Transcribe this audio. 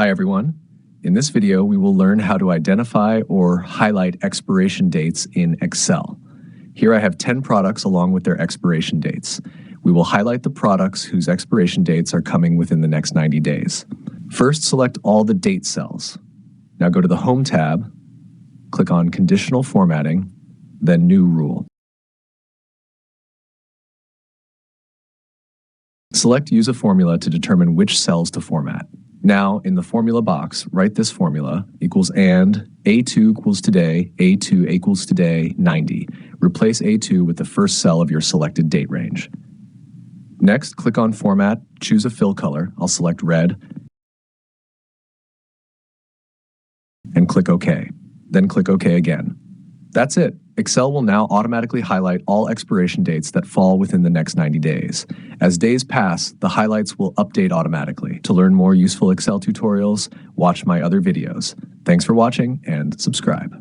Hi everyone. In this video, we will learn how to identify or highlight expiration dates in Excel. Here I have 10 products along with their expiration dates. We will highlight the products whose expiration dates are coming within the next 90 days. First, select all the date cells. Now go to the Home tab, click on Conditional Formatting, then New Rule. Select Use a Formula to determine which cells to format. Now, in the formula box, write this formula equals and A2 equals today, A2 equals today, 90. Replace A2 with the first cell of your selected date range. Next, click on Format, choose a fill color. I'll select red, and click OK. Then click OK again. That's it. Excel will now automatically highlight all expiration dates that fall within the next 90 days. As days pass, the highlights will update automatically. To learn more useful Excel tutorials, watch my other videos. Thanks for watching and subscribe.